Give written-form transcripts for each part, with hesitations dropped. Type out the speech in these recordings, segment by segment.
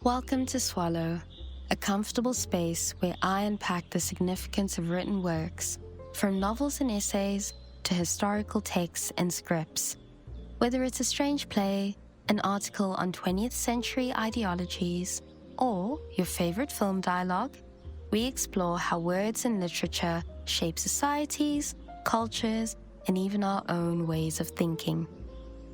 Welcome to Swallow, a comfortable space where I unpack the significance of written works, from novels and essays to historical texts and scripts. Whether it's a strange play, an article on 20th century ideologies, or your favorite film dialogue, we explore how words and literature shape societies, cultures, and even our own ways of thinking.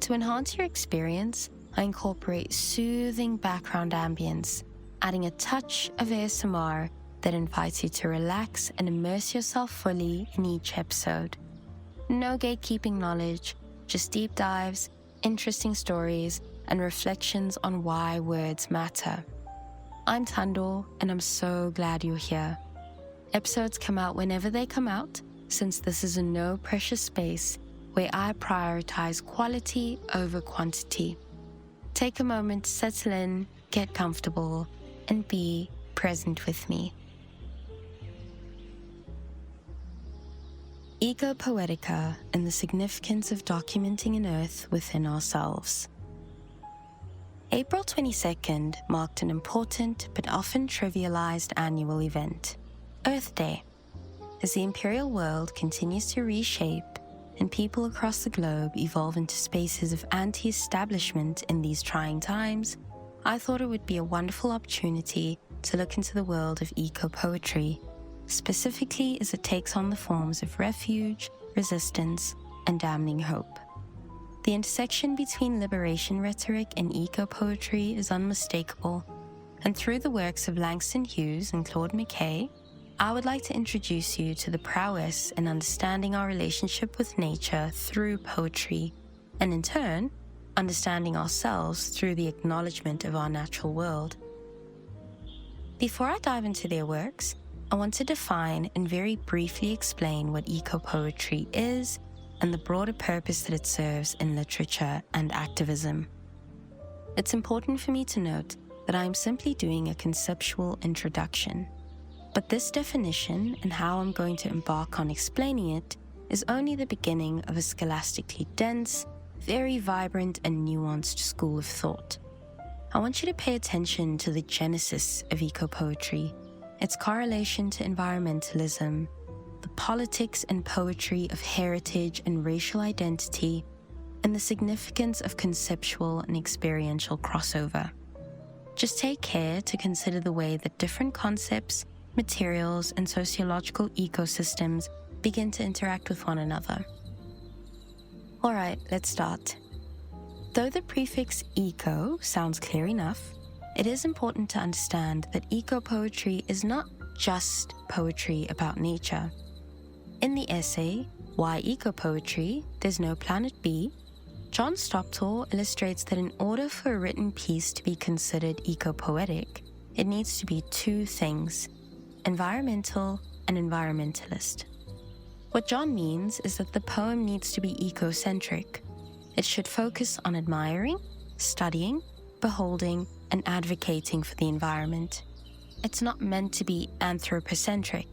To enhance your experience, I incorporate soothing background ambience, adding a touch of ASMR that invites you to relax and immerse yourself fully in each episode. No gatekeeping knowledge, just deep dives, interesting stories, and reflections on why words matter. I'm Thando, and I'm so glad you're here. Episodes come out whenever they come out, since this is a no-pressure space where I prioritize quality over quantity. Take a moment to settle in, get comfortable, and be present with me. Ecopoetica and the significance of documenting an earth within ourselves. April 22nd marked an important but often trivialized annual event, Earth Day. As the imperial world continues to reshape and people across the globe evolve into spaces of anti-establishment in these trying times, I thought it would be a wonderful opportunity to look into the world of ecopoetry, specifically as it takes on the forms of refuge, resistance, and damning hope. The intersection between liberation rhetoric and ecopoetry is unmistakable, and through the works of Langston Hughes and Claude McKay, I would like to introduce you to the prowess in understanding our relationship with nature through poetry, and in turn, understanding ourselves through the acknowledgement of our natural world. Before I dive into their works, I want to define and very briefly explain what ecopoetry is and the broader purpose that it serves in literature and activism. It's important for me to note that I am simply doing a conceptual introduction. But this definition and how I'm going to embark on explaining it is only the beginning of a scholastically dense, very vibrant and nuanced school of thought. I want you to pay attention to the genesis of ecopoetry, its correlation to environmentalism, the politics and poetry of heritage and racial identity, and the significance of conceptual and experiential crossover. Just take care to consider the way that different concepts, materials, and sociological ecosystems begin to interact with one another. Alright, let's start. Though the prefix eco sounds clear enough, it is important to understand that ecopoetry is not just poetry about nature. In the essay, Why Ecopoetry? There's No Planet B, John Stoptor illustrates that in order for a written piece to be considered ecopoetic, it needs to be two things: environmental and environmentalist. What John means is that the poem needs to be ecocentric. It should focus on admiring, studying, beholding, and advocating for the environment. It's not meant to be anthropocentric,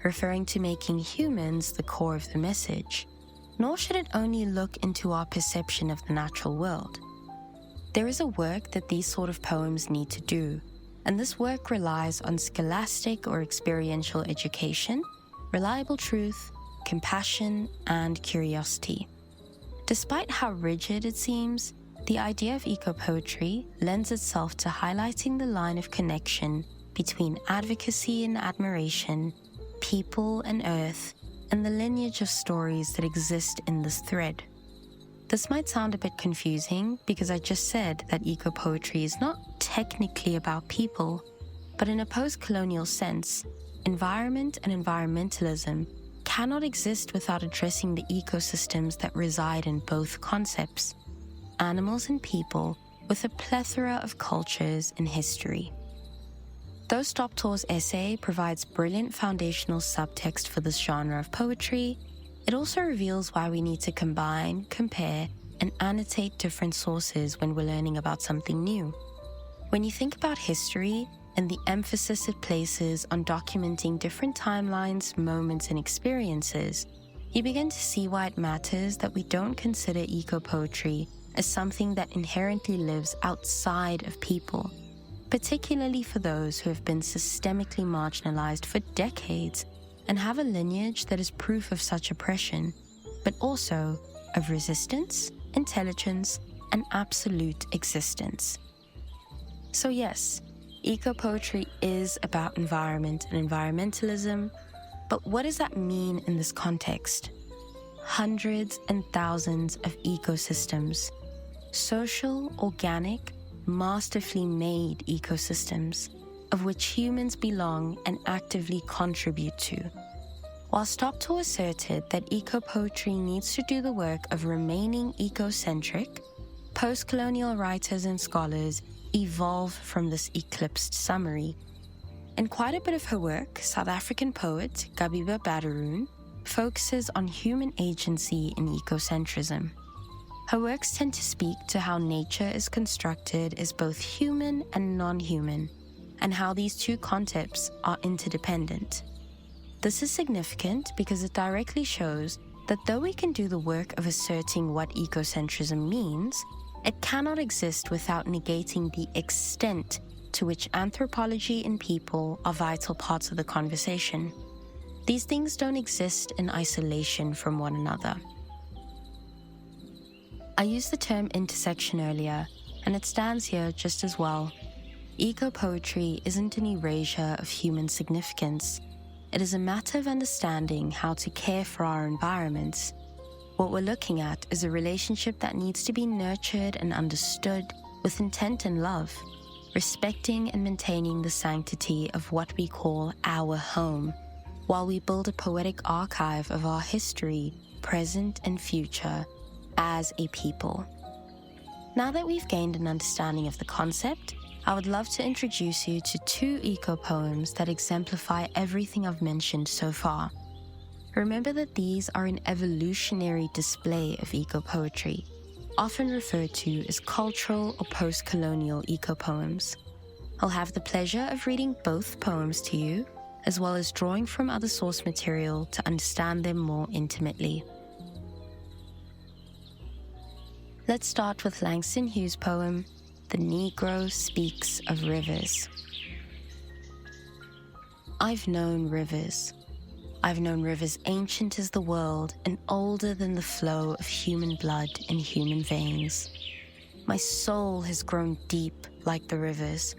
referring to making humans the core of the message, nor should it only look into our perception of the natural world. There is a work that these sort of poems need to do, and this work relies on scholastic or experiential education, reliable truth, compassion, and curiosity. Despite how rigid it seems, the idea of ecopoetry lends itself to highlighting the line of connection between advocacy and admiration, people and earth, and the lineage of stories that exist in this thread. This might sound a bit confusing because I just said that ecopoetry is not technically about people, but in a post-colonial sense, environment and environmentalism cannot exist without addressing the ecosystems that reside in both concepts, animals and people, with a plethora of cultures and history. Though Stoptor's essay provides brilliant foundational subtext for this genre of poetry, it also reveals why we need to combine, compare, and annotate different sources when we're learning about something new. When you think about history and the emphasis it places on documenting different timelines, moments, and experiences, you begin to see why it matters that we don't consider ecopoetry as something that inherently lives outside of people. particularly for those who have been systemically marginalized for decades and have a lineage that is proof of such oppression, but also of resistance, intelligence, and absolute existence. So yes, ecopoetry is about environment and environmentalism, but what does that mean in this context? Hundreds and thousands of ecosystems, social, organic, masterfully made ecosystems, of which humans belong and actively contribute to. While Stopto asserted that ecopoetry needs to do the work of remaining ecocentric, post-colonial writers and scholars evolve from this eclipsed summary. In quite a bit of her work, South African poet Gabiba Badaroon focuses on human agency in ecocentrism. Her works tend to speak to how nature is constructed as both human and non-human, and how these two concepts are interdependent. This is significant because it directly shows that though we can do the work of asserting what ecocentrism means, it cannot exist without negating the extent to which anthropology and people are vital parts of the conversation. These things don't exist in isolation from one another. I used the term intersection earlier, and it stands here just as well. Ecopoetry isn't an erasure of human significance. It is a matter of understanding how to care for our environments. What we're looking at is a relationship that needs to be nurtured and understood with intent and love, respecting and maintaining the sanctity of what we call our home, while we build a poetic archive of our history, present and future, as a people. Now that we've gained an understanding of the concept, I would love to introduce you to two ecopoems that exemplify everything I've mentioned so far. Remember that these are an evolutionary display of ecopoetry, often referred to as cultural or post-colonial ecopoems. I'll have the pleasure of reading both poems to you, as well as drawing from other source material to understand them more intimately. Let's start with Langston Hughes' poem, The Negro Speaks of Rivers. I've known rivers. I've known rivers ancient as the world and older than the flow of human blood in human veins. My soul has grown deep like the rivers.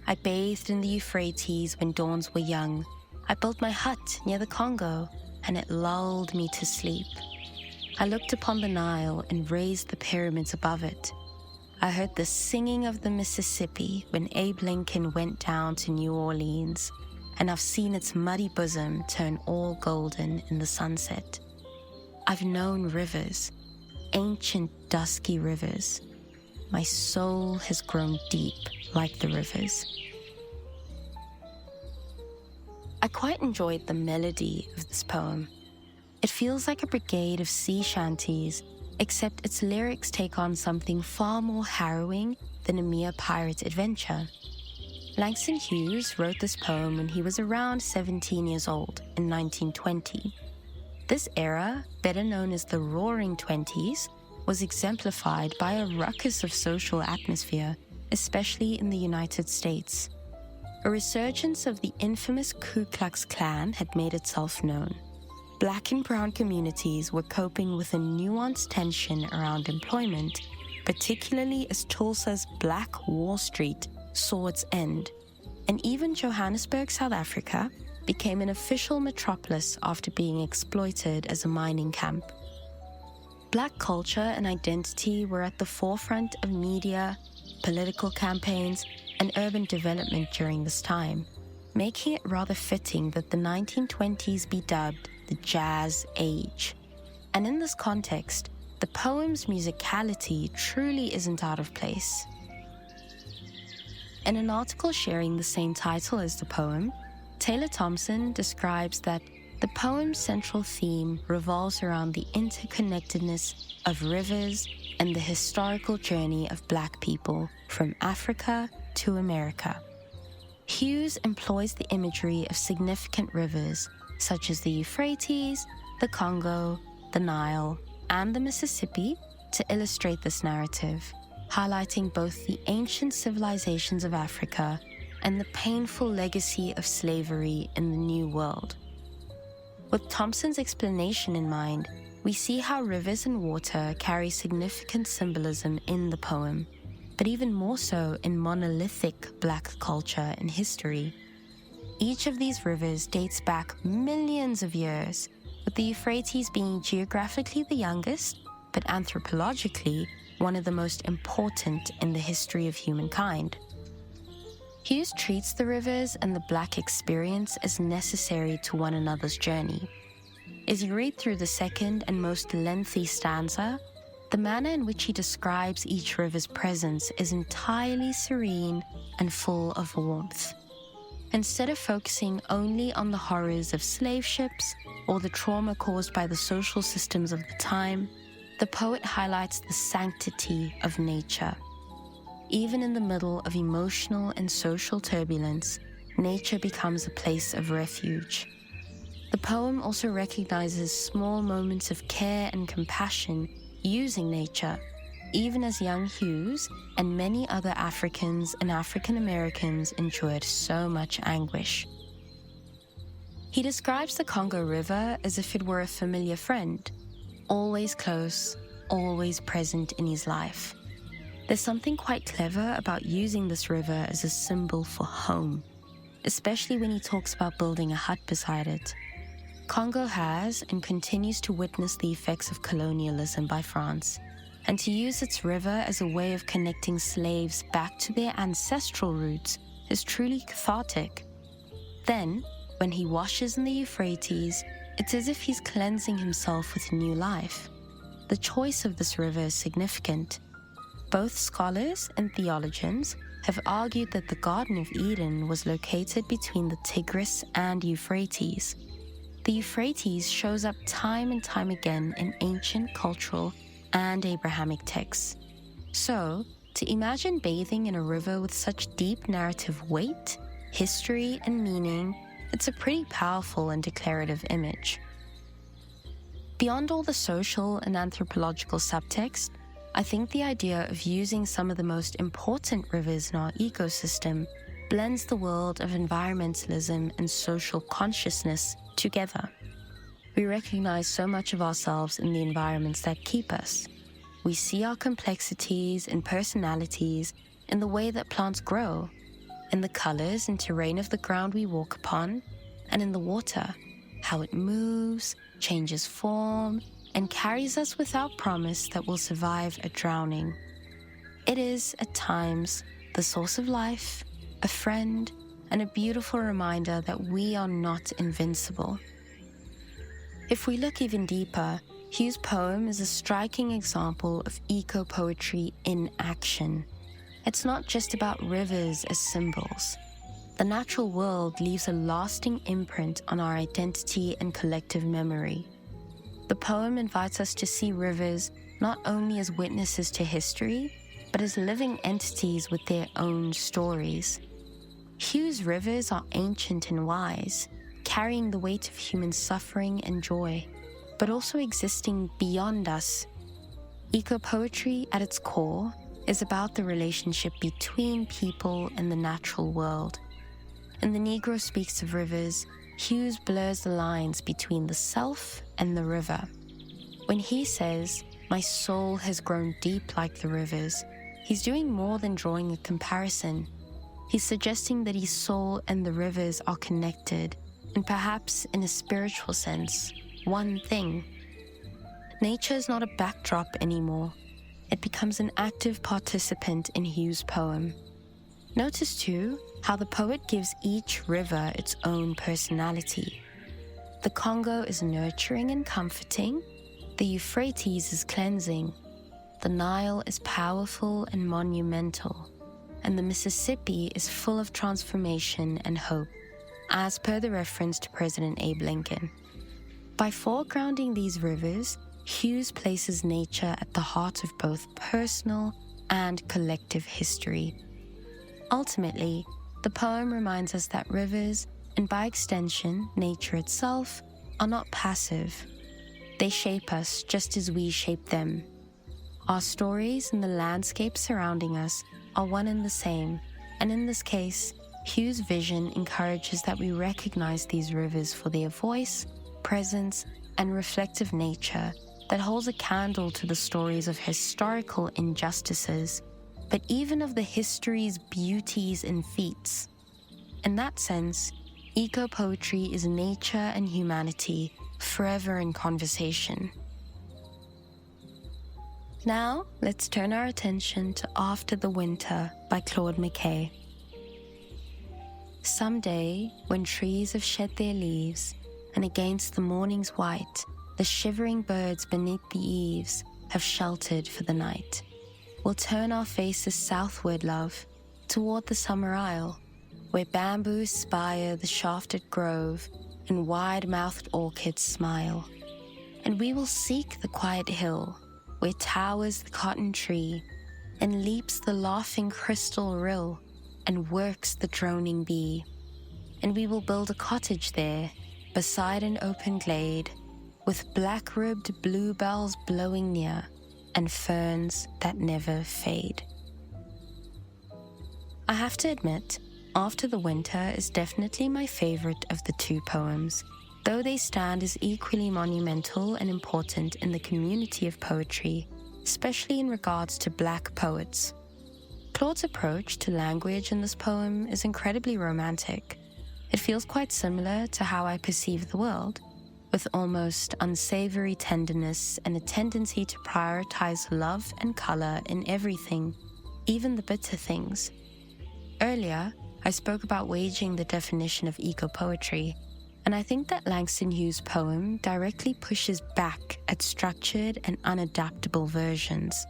I bathed in the Euphrates when dawns were young. I built my hut near the Congo, and it lulled me to sleep. I looked upon the Nile and raised the pyramids above it. I heard the singing of the Mississippi when Abe Lincoln went down to New Orleans, and I've seen its muddy bosom turn all golden in the sunset. I've known rivers, ancient dusky rivers. My soul has grown deep like the rivers. I quite enjoyed the melody of this poem. It feels like a brigade of sea shanties, except its lyrics take on something far more harrowing than a mere pirate adventure. Langston Hughes wrote this poem when he was around 17 years old in 1920. This era, better known as the Roaring Twenties, was exemplified by a ruckus of social atmosphere, especially in the United States. A resurgence of the infamous Ku Klux Klan had made itself known. Black and brown communities were coping with a nuanced tension around employment, particularly as Tulsa's Black Wall Street saw its end, and even Johannesburg, South Africa, became an official metropolis after being exploited as a mining camp. Black culture and identity were at the forefront of media, political campaigns, and urban development during this time, making it rather fitting that the 1920s be dubbed the Jazz Age. And in this context, the poem's musicality truly isn't out of place. In an article sharing the same title as the poem, Taylor Thompson describes that the poem's central theme revolves around the interconnectedness of rivers and the historical journey of Black people from Africa to America. Hughes employs the imagery of significant rivers such as the Euphrates, the Congo, the Nile, and the Mississippi to illustrate this narrative. highlighting both the ancient civilizations of Africa and the painful legacy of slavery in the New World. With Thompson's explanation in mind, we see how rivers and water carry significant symbolism in the poem, but even more so in monolithic Black culture and history. Each of these rivers dates back millions of years, with the Euphrates being geographically the youngest, but anthropologically one of the most important in the history of humankind. Hughes treats the rivers and the Black experience as necessary to one another's journey. As you read through the second and most lengthy stanza, the manner in which he describes each river's presence is entirely serene and full of warmth. Instead of focusing only on the horrors of slave ships or the trauma caused by the social systems of the time, the poet highlights the sanctity of nature. Even in the middle of emotional and social turbulence, nature becomes a place of refuge. The poem also recognizes small moments of care and compassion using nature, even as young Hughes and many other Africans and African Americans endured so much anguish. He describes the Congo River as if it were a familiar friend, always close, always present in his life. There's something quite clever about using this river as a symbol for home, especially when he talks about building a hut beside it. Congo has and continues to witness the effects of colonialism by France, and to use its river as a way of connecting slaves back to their ancestral roots is truly cathartic. Then, when he washes in the Euphrates, it's as if he's cleansing himself with new life. The choice of this river is significant. Both scholars and theologians have argued that the Garden of Eden was located between the Tigris and Euphrates. The Euphrates shows up time and time again in ancient cultural and Abrahamic texts. So, to imagine bathing in a river with such deep narrative weight, history, and meaning, it's a pretty powerful and declarative image. Beyond all the social and anthropological subtext, I think the idea of using some of the most important rivers in our ecosystem blends the world of environmentalism and social consciousness together. We recognize so much of ourselves in the environments that keep us. We see our complexities and personalities in the way that plants grow, in the colors and terrain of the ground we walk upon, and in the water, how it moves, changes form, and carries us without promise that we'll survive a drowning. It is, at times, the source of life, a friend, and a beautiful reminder that we are not invincible. If we look even deeper, Hughes' poem is a striking example of ecopoetry in action. It's not just about rivers as symbols. The natural world leaves a lasting imprint on our identity and collective memory. The poem invites us to see rivers not only as witnesses to history, but as living entities with their own stories. Hughes' rivers are ancient and wise, carrying the weight of human suffering and joy, but also existing beyond us. Ecopoetry, at its core, is about the relationship between people and the natural world. In the Negro Speaks of Rivers, Hughes blurs the lines between the self and the river. When he says, "My soul has grown deep like the rivers," he's doing more than drawing a comparison. He's suggesting that his soul and the rivers are connected, and perhaps in a spiritual sense, one thing. Nature is not a backdrop anymore. It becomes an active participant in Hughes' poem. Notice too how the poet gives each river its own personality. The Congo is nurturing and comforting, the Euphrates is cleansing, the Nile is powerful and monumental, and the Mississippi is full of transformation and hope, as per the reference to President Abe Lincoln. By foregrounding these rivers, Hughes places nature at the heart of both personal and collective history. Ultimately, the poem reminds us that rivers, and by extension, nature itself, are not passive. They shape us just as we shape them. Our stories and the landscape surrounding us are one and the same, and in this case, Hughes' vision encourages that we recognize these rivers for their voice, presence, and reflective nature that holds a candle to the stories of historical injustices, but even of the history's beauties and feats. In that sense, ecopoetry is nature and humanity forever in conversation. Now, let's turn our attention to After the Winter by Claude McKay. Someday, when trees have shed their leaves, and against the morning's white, the shivering birds beneath the eaves have sheltered for the night, we'll turn our faces southward, love, toward the summer isle, where bamboos spire the shafted grove and wide-mouthed orchids smile. And we will seek the quiet hill, where towers the cotton tree, and leaps the laughing crystal rill, and works the droning bee. And we will build a cottage there, beside an open glade, with black-ribbed bluebells blowing near, and ferns that never fade. I have to admit, After the Winter is definitely my favorite of the two poems, though they stand as equally monumental and important in the community of poetry, especially in regards to Black poets. Claude's approach to language in this poem is incredibly romantic. It feels quite similar to how I perceive the world, with almost unsavory tenderness and a tendency to prioritize love and color in everything, even the bitter things. Earlier, I spoke about waging the definition of ecopoetry, and I think that Langston Hughes' poem directly pushes back at structured and unadaptable versions.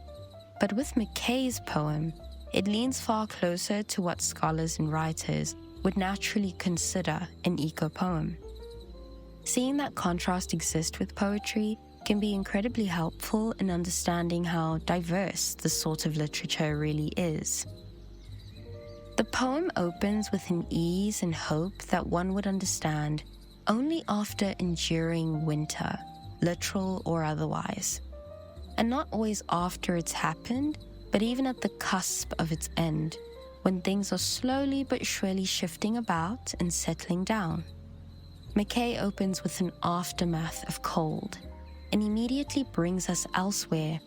But with McKay's poem, it leans far closer to what scholars and writers would naturally consider an ecopoem. Seeing that contrast exist with poetry can be incredibly helpful in understanding how diverse this sort of literature really is. The poem opens with an ease and hope that one would understand only after enduring winter, literal or otherwise, and not always after it's happened, but even at the cusp of its end, when things are slowly but surely shifting about and settling down. McKay opens with an aftermath of cold and immediately brings us elsewhere.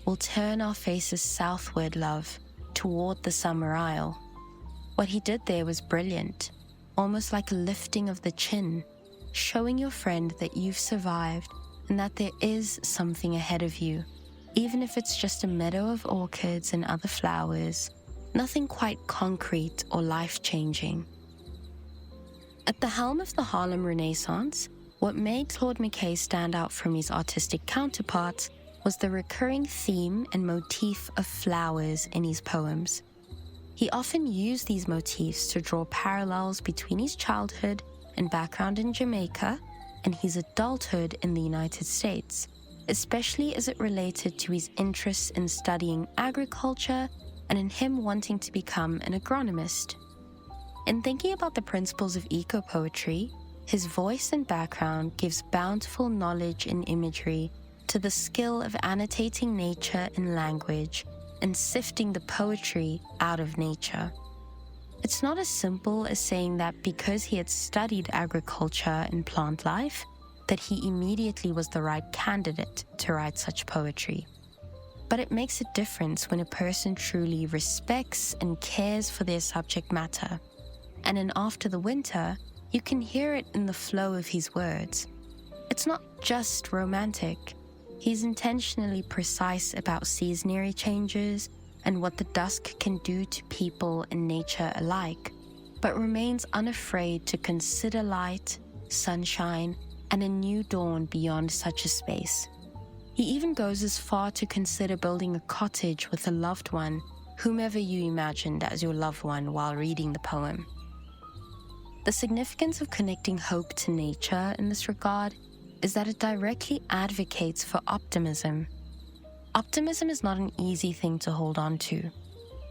We'll turn our faces southward, love, toward the summer isle. What he did there was brilliant, almost like a lifting of the chin, showing your friend that you've survived and that there is something ahead of you, even if it's just a meadow of orchids and other flowers, nothing quite concrete or life-changing. At the helm of the Harlem Renaissance, what made Claude McKay stand out from his artistic counterparts was the recurring theme and motif of flowers in his poems. He often used these motifs to draw parallels between his childhood and background in Jamaica and his adulthood in the United States, especially as it related to his interests in studying agriculture and in him wanting to become an agronomist. In thinking about the principles of ecopoetry, his voice and background gives bountiful knowledge and imagery to the skill of annotating nature in language and sifting the poetry out of nature. It's not as simple as saying that because he had studied agriculture and plant life, that he immediately was the right candidate to write such poetry. But it makes a difference when a person truly respects and cares for their subject matter. And in After the Winter, you can hear it in the flow of his words. It's not just romantic. He's intentionally precise about seasonary changes and what the dusk can do to people and nature alike, but remains unafraid to consider light, sunshine, and a new dawn beyond such a space. He even goes as far to consider building a cottage with a loved one, whomever you imagined as your loved one while reading the poem. The significance of connecting hope to nature in this regard is that it directly advocates for optimism. Optimism is not an easy thing to hold on to.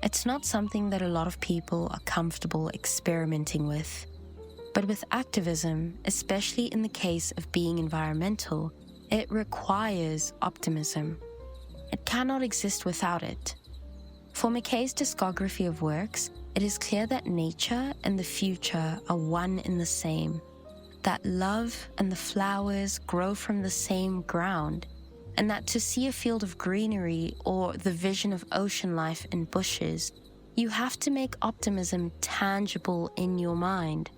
It's not something that a lot of people are comfortable experimenting with. But with activism, especially in the case of being environmental, it requires optimism. It cannot exist without it. For McKay's discography of works, it is clear that nature and the future are one and the same, that love and the flowers grow from the same ground, and that to see a field of greenery or the vision of ocean life in bushes, you have to make optimism tangible in your mind.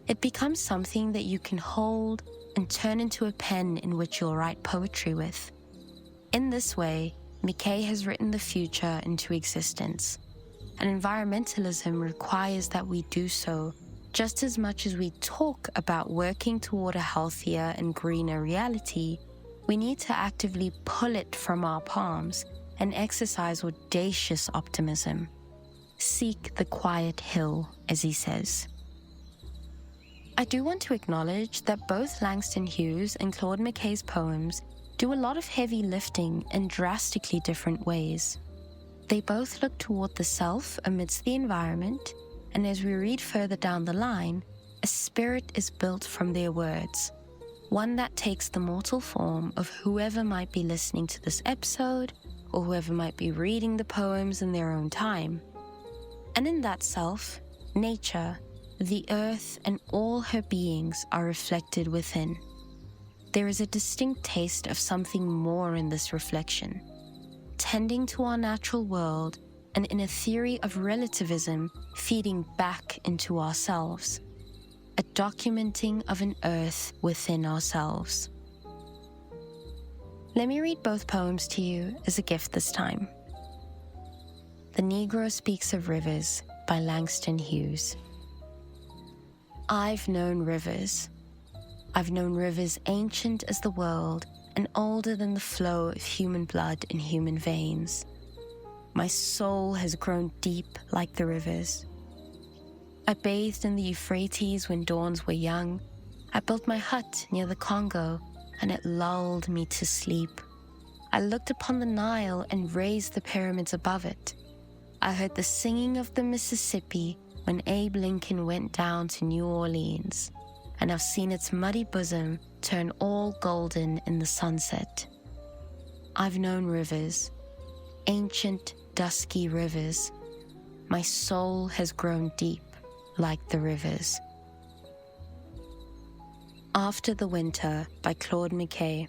It becomes something that you can hold and turn into a pen in which you'll write poetry with. In this way, McKay has written the future into existence, and environmentalism requires that we do so just as much as we talk about working toward a healthier and greener reality. We need to actively pull it from our palms and exercise audacious optimism. Seek the quiet hill, as he says. I do want to acknowledge that both Langston Hughes and Claude McKay's poems do a lot of heavy lifting in drastically different ways. They both look toward the self amidst the environment, and as we read further down the line, a spirit is built from their words, one that takes the mortal form of whoever might be listening to this episode or whoever might be reading the poems in their own time. And in that self, nature, the earth, and all her beings are reflected within. There is a distinct taste of something more in this reflection, tending to our natural world and in a theory of relativism feeding back into ourselves, a documenting of an earth within ourselves. Let me read both poems to you as a gift this time. The Negro Speaks of Rivers by Langston Hughes. I've known rivers. I've known rivers ancient as the world and older than the flow of human blood in human veins. My soul has grown deep like the rivers. I bathed in the Euphrates when dawns were young. I built my hut near the Congo, and it lulled me to sleep. I looked upon the Nile and raised the pyramids above it. I heard the singing of the Mississippi when Abe Lincoln went down to New Orleans, and I've seen its muddy bosom turn all golden in the sunset. I've known rivers, ancient, dusky rivers. My soul has grown deep like the rivers. After the Winter by Claude McKay.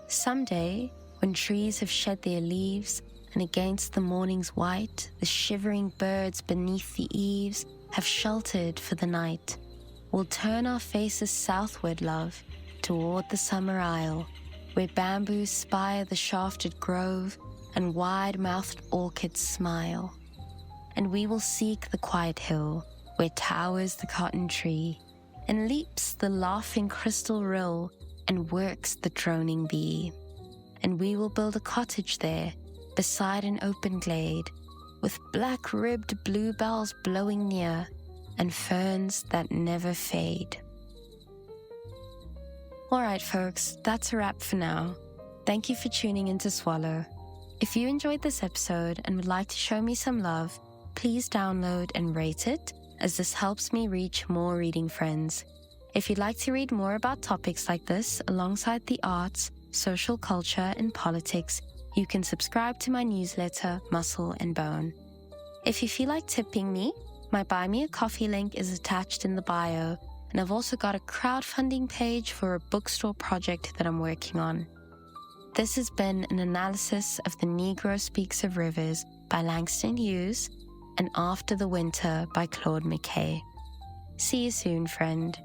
Someday, when trees have shed their leaves, and against the morning's white, the shivering birds beneath the eaves have sheltered for the night, we'll turn our faces southward, love, toward the summer isle, where bamboos spire the shafted grove and wide-mouthed orchids smile. And we will seek the quiet hill where towers the cotton tree and leaps the laughing crystal rill and works the droning bee. And we will build a cottage there beside an open glade with black-ribbed bluebells blowing near and ferns that never fade. All right, folks, that's a wrap for now. Thank you for tuning in to Swallow. If you enjoyed this episode and would like to show me some love, please download and rate it, as this helps me reach more reading friends. If you'd like to read more about topics like this alongside the arts, social culture, and politics, you can subscribe to my newsletter, Muscle and Bone. If you feel like tipping me, my Buy Me a Coffee link is attached in the bio, and I've also got a crowdfunding page for a bookstore project that I'm working on. This has been an analysis of The Negro Speaks of Rivers by Langston Hughes and After the Winter by Claude McKay. See you soon, friend.